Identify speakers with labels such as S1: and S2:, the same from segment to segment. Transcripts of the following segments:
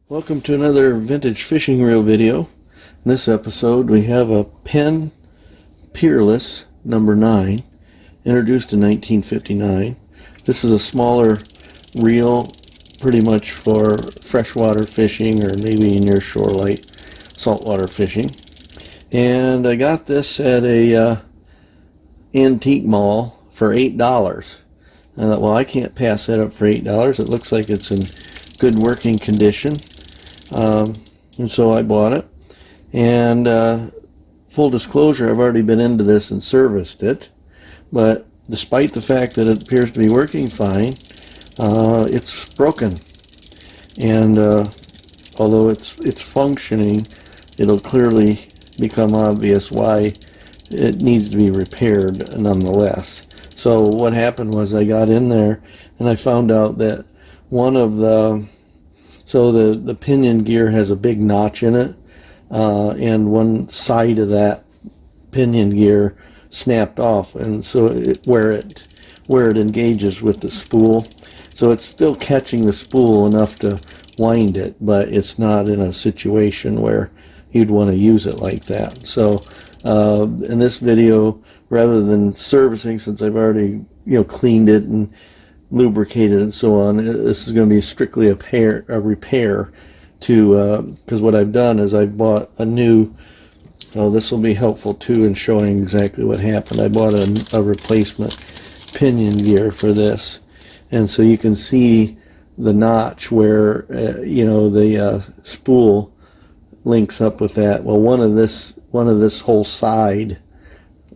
S1: Welcome to another vintage fishing reel video. In this episode we have a Penn Peerless No. 9, introduced in 1959. This is a smaller reel, pretty much for freshwater fishing or maybe near shore light saltwater fishing. And I got this at a antique mall for $8. I thought, well, I can't pass that up for $8. It looks like it's in good working condition. And so I bought it, and full disclosure, I've already been into this and serviced it, but despite the fact that it appears to be working fine, it's broken, and although it's functioning, it'll clearly become obvious why it needs to be repaired nonetheless. So what happened was I got in there and I found out that one of the the pinion gear has a big notch in it, and one side of that pinion gear snapped off, and so where it engages with the spool, so it's still catching the spool enough to wind it, but it's not in a situation where you'd want to use it like that. So in this video, rather than servicing, since I've already cleaned it and lubricated and so on, this is going to be strictly a repair to because what I've done is I bought a new, this will be helpful too in showing exactly what happened. I bought a replacement pinion gear for this, and so you can see the notch where the spool links up with that. Well, one of this whole side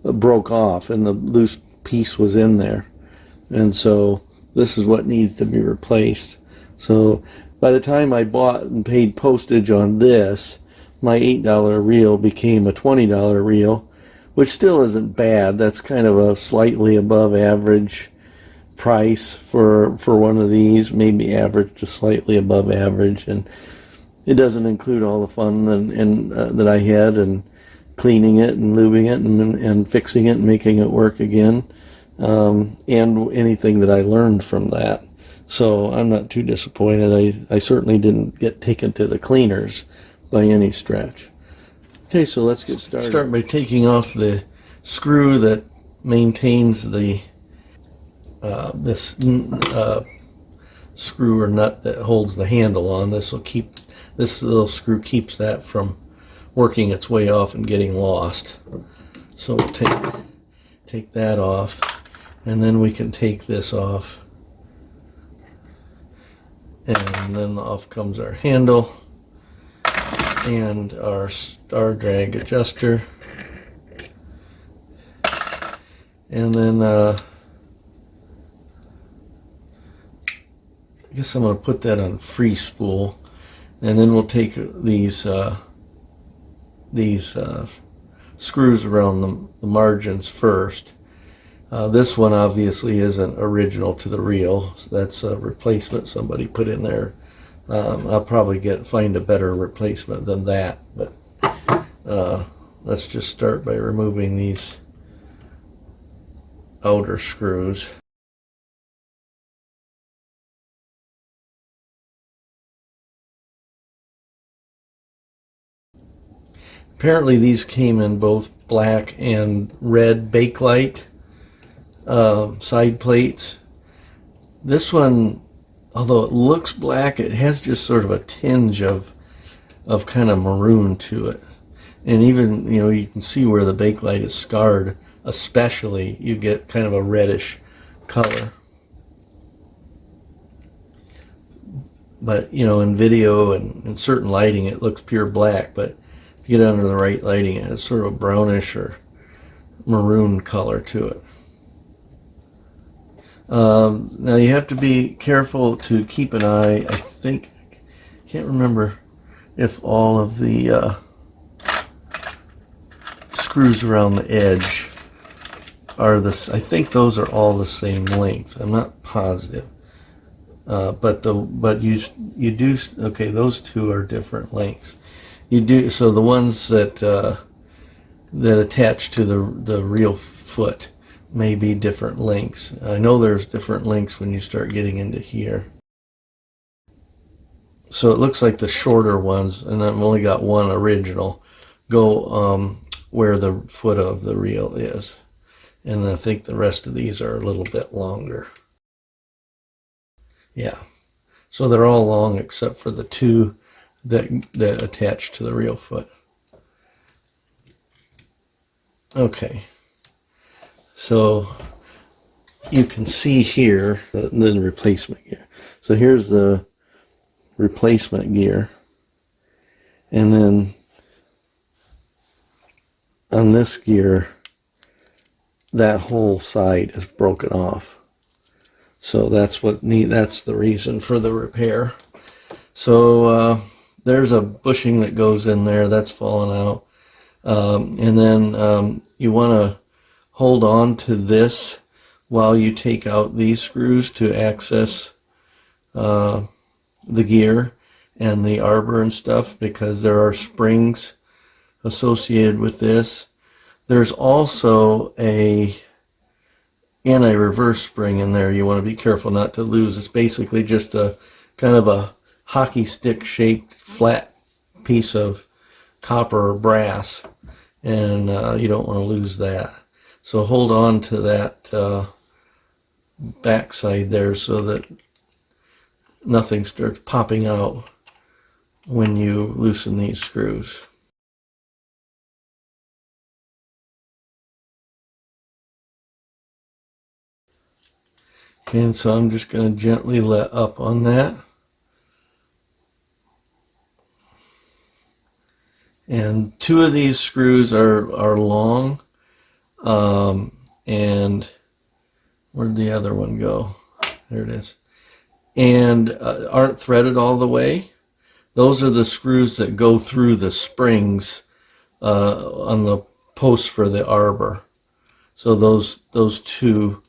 S1: broke off and the loose piece was in there, and so this is what needs to be replaced. So by the time I bought and paid postage on this, my $8 reel became a $20 reel, which still isn't bad. That's kind of a slightly above average price for one of these, maybe average to slightly above average, and it doesn't include all the fun and that I had and cleaning it and lubing it and fixing it and making it work again. And anything that I learned from that. So I'm not too disappointed. I certainly didn't get taken to the cleaners by any stretch. Okay, so let's get started. Start by taking off the screw that maintains the this screw or nut that holds the handle on. This little screw keeps that from working its way off and getting lost. So we'll take that off. And then we can take this off, and then off comes our handle and our star drag adjuster, and then I guess I'm going to put that on free spool, and then we'll take these screws around the margins first. This one obviously isn't original to the reel, so that's a replacement somebody put in there. I'll probably find a better replacement than that, but let's just start by removing these outer screws. Apparently these came in both black and red Bakelite side plates. This one, although it looks black, it has just sort of a tinge of kind of maroon to it, and even you can see where the Bakelite is scarred, especially you get kind of a reddish color. But in video and in certain lighting it looks pure black, but if you get under the right lighting it has sort of a brownish or maroon color to it. Now you have to be careful to keep an eye. I can't remember if all of the screws around the edge are this. I think those are all the same length. I'm not positive, but you do. Okay, those two are different lengths. You do, so the ones that attach to the reel foot may be different lengths. I know there's different lengths when you start getting into here. So it looks like the shorter ones, and I've only got one original, go where the foot of the reel is. And I think the rest of these are a little bit longer. Yeah. So they're all long except for the two that attach to the reel foot. Okay. So you can see here the replacement gear. So here's the replacement gear, and then on this gear that whole side is broken off, so that's the reason for the repair. So there's a bushing that goes in there that's fallen out, and then you want to hold on to this while you take out these screws to access the gear and the arbor and stuff, because there are springs associated with this. There's also a anti-reverse spring in there you want to be careful not to lose. It's basically just a kind of a hockey stick shaped flat piece of copper or brass, and you don't want to lose that. So hold on to that backside there so that nothing starts popping out when you loosen these screws. Okay, and so I'm just going to gently let up on that. And two of these screws are long, and where'd the other one go? There it is. And aren't threaded all the way. Those are the screws that go through the springs on the posts for the arbor. So those two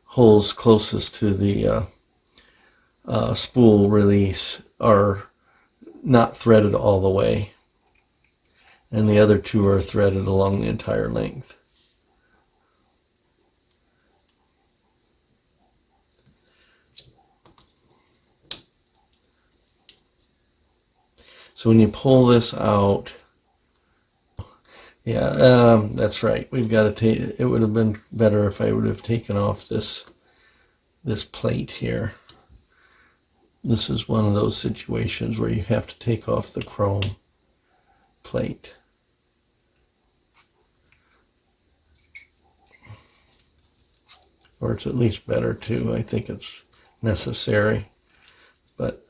S1: holes closest to the spool release are not threaded all the way, and the other two are threaded along the entire length. So when you pull this out, yeah, that's right. We've got to take. It would have been better if I would have taken off this plate here. This is one of those situations where you have to take off the chrome plate. Or it's at least better to. I think it's necessary. But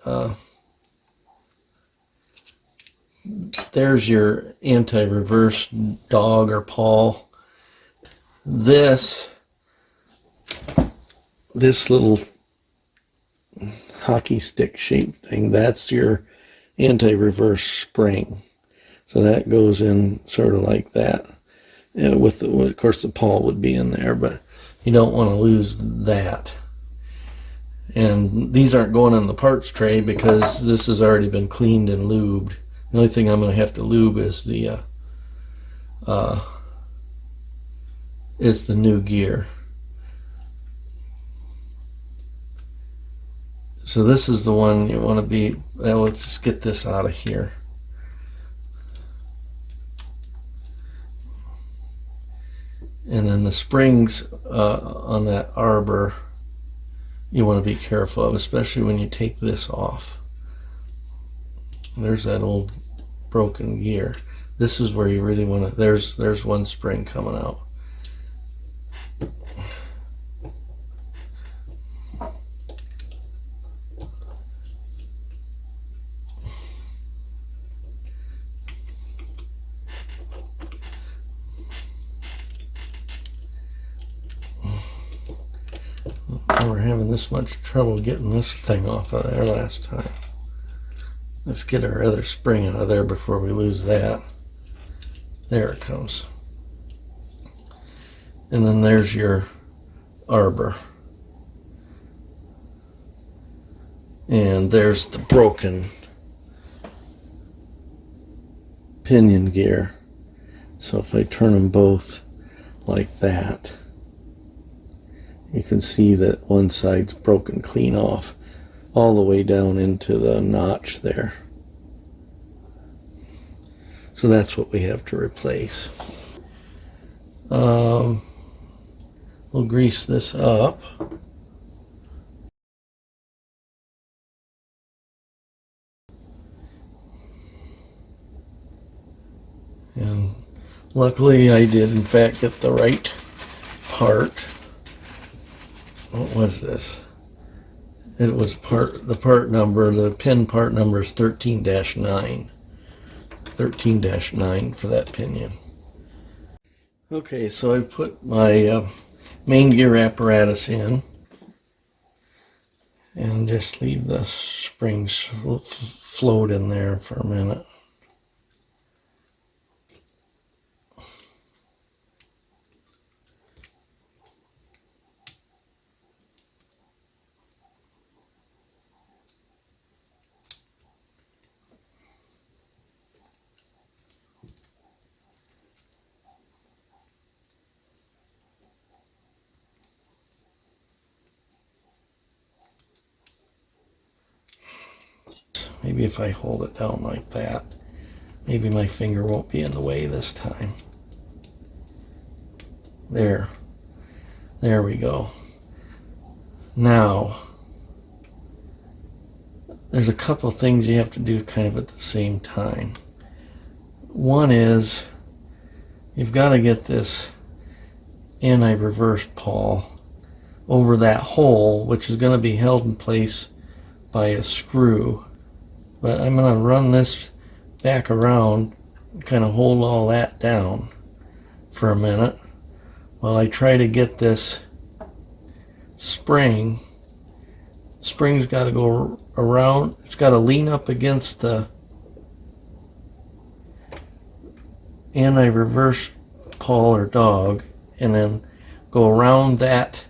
S1: there's your anti-reverse dog or pawl. This little hockey stick shaped thing, that's your anti-reverse spring. So that goes in sort of like that. Of course the pawl would be in there, but you don't want to lose that. And these aren't going in the parts tray because this has already been cleaned and lubed. The only thing I'm going to have to lube is the new gear. So this is the one you want to be. Let's just get this out of here. And then the springs on that arbor, you want to be careful of, especially when you take this off. There's that old broken gear. This is where you really want to. There's one spring coming out. We're having this much trouble getting this thing off of there last time. Let's get our other spring out of there before we lose that. There it comes. And then there's your arbor. And there's the broken pinion gear. So if I turn them both like that, you can see that one side's broken clean off. all the way down into the notch there. So that's what we have to replace. We'll grease this up. And luckily I did in fact get the right part. What was this? It was the part number, the pin part number is 13-9. 13-9 for that pinion. Okay, so I've put my main gear apparatus in and just leave the springs float in there for a minute. Maybe if I hold it down like that, maybe my finger won't be in the way this time. There we go. Now, there's a couple things you have to do kind of at the same time. One is, you've got to get this anti-reverse pawl over that hole, which is going to be held in place by a screw. But I'm going to run this back around, kind of hold all that down for a minute while I try to get this spring's got to go around, it's got to lean up against the anti-reverse pawl or dog and then go around this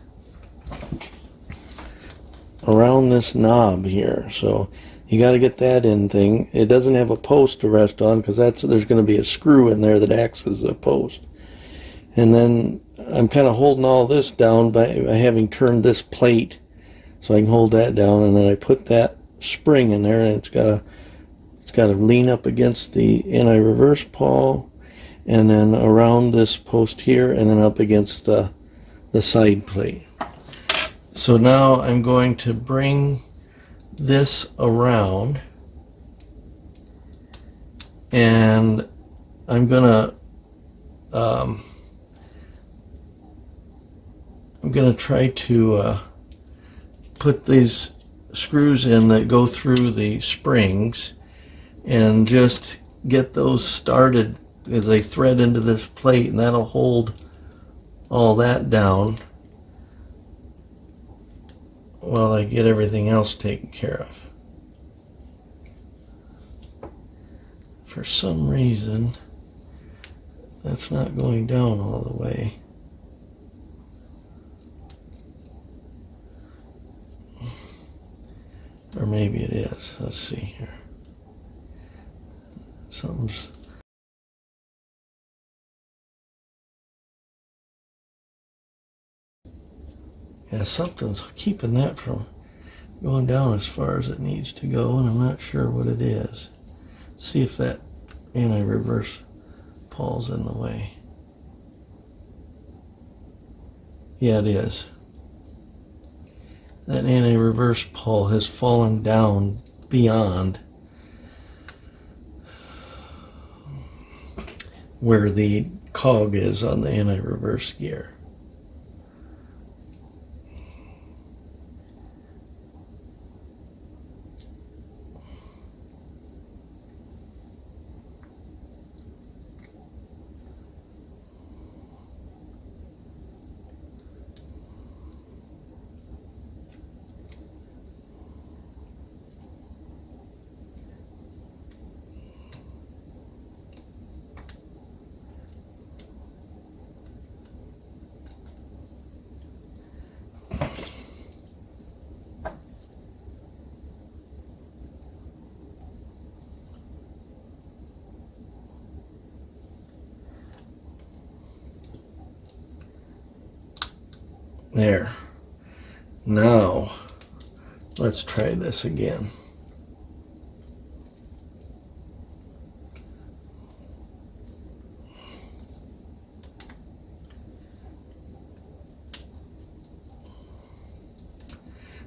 S1: knob here. So you got to get that in thing. It doesn't have a post to rest on because there's going to be a screw in there that acts as a post. And then I'm kind of holding all this down by having turned this plate so I can hold that down, and then I put that spring in there, and it's got to lean up against the anti-reverse pawl, and then around this post here, and then up against the side plate. So now I'm going to bring this around, and I'm gonna try to put these screws in that go through the springs and just get those started as they thread into this plate, and that'll hold all that down while I get everything else taken care of. For some reason, that's not going down all the way. Or maybe it is. Let's see here. Something's... Yeah, something's keeping that from going down as far as it needs to go, and I'm not sure what it is. See if that anti-reverse pawl's in the way. Yeah, it is. That anti-reverse pawl has fallen down beyond where the cog is on the anti-reverse gear. There. Now, Let's try this again.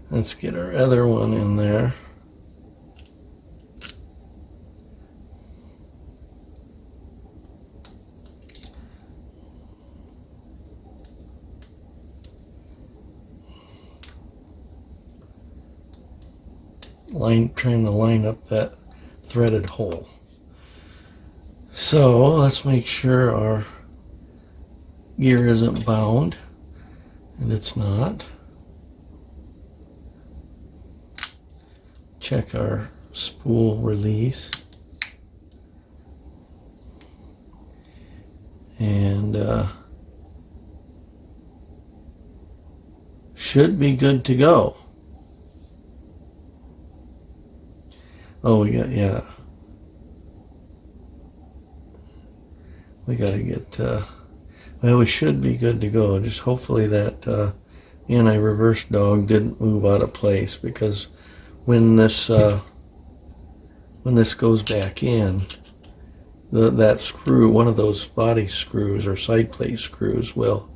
S1: Let's get our other one in there. Trying to line up that threaded hole. So let's make sure our gear isn't bound, and it's not. Check our spool release, and should be good to go. Oh, we got, yeah. We got to get, well, we should be good to go. Just hopefully that anti-reverse dog didn't move out of place, because when this goes back in, that screw, one of those body screws or side plate screws, will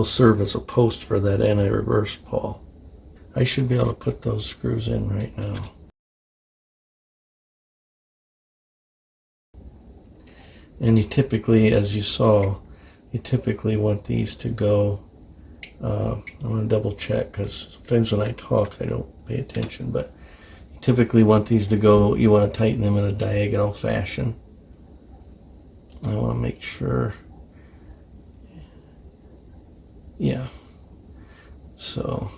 S1: serve as a post for that anti-reverse pawl. I should be able to put those screws in right now. And you typically, as you saw, you typically want these to go, I'm going to double check, because sometimes when I talk I don't pay attention, but you typically want these to go, you want to tighten them in a diagonal fashion. I want to make sure, yeah, so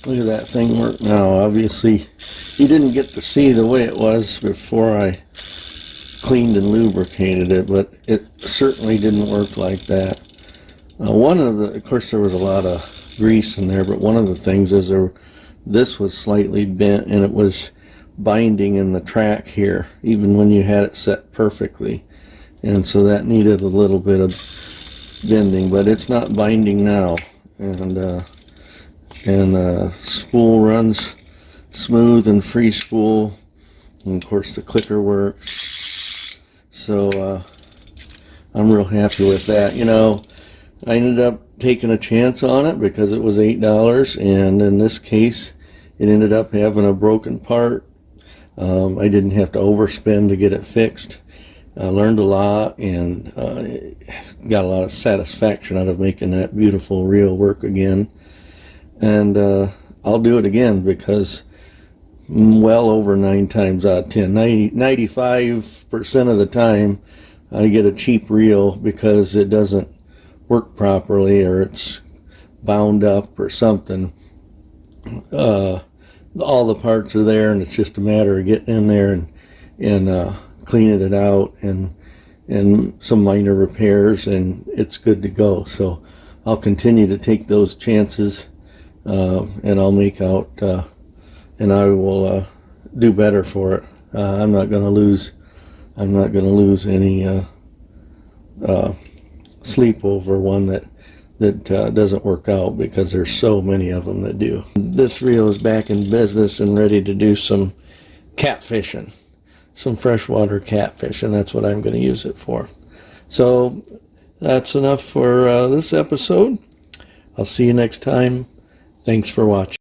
S1: Look at that thing work now. Obviously, you didn't get to see the way it was before I cleaned and lubricated it, but it certainly didn't work like that. Of course, there was a lot of grease in there, but one of the things is this was slightly bent, and it was binding in the track here, even when you had it set perfectly. And so that needed a little bit of bending, but it's not binding now. And spool runs smooth and free spool, and of course the clicker works. So I'm real happy with that. You know, I ended up taking a chance on it because it was $8, and in this case it ended up having a broken part. I didn't have to overspend to get it fixed. I learned a lot, and got a lot of satisfaction out of making that beautiful reel work again. And I'll do it again because well over 9 times out of 10, 95% of the time, I get a cheap reel because it doesn't work properly, or it's bound up or something. All the parts are there, and it's just a matter of getting in there and cleaning it out and some minor repairs, and it's good to go. So I'll continue to take those chances, and I'll make out, and I will do better for it. I'm not going to lose any sleep over one that doesn't work out, because there's so many of them that do. This reel is back in business and ready to do some catfishing, some freshwater catfishing. That's what I'm going to use it for. So that's enough for this episode. I'll see you next time. Thanks for watching.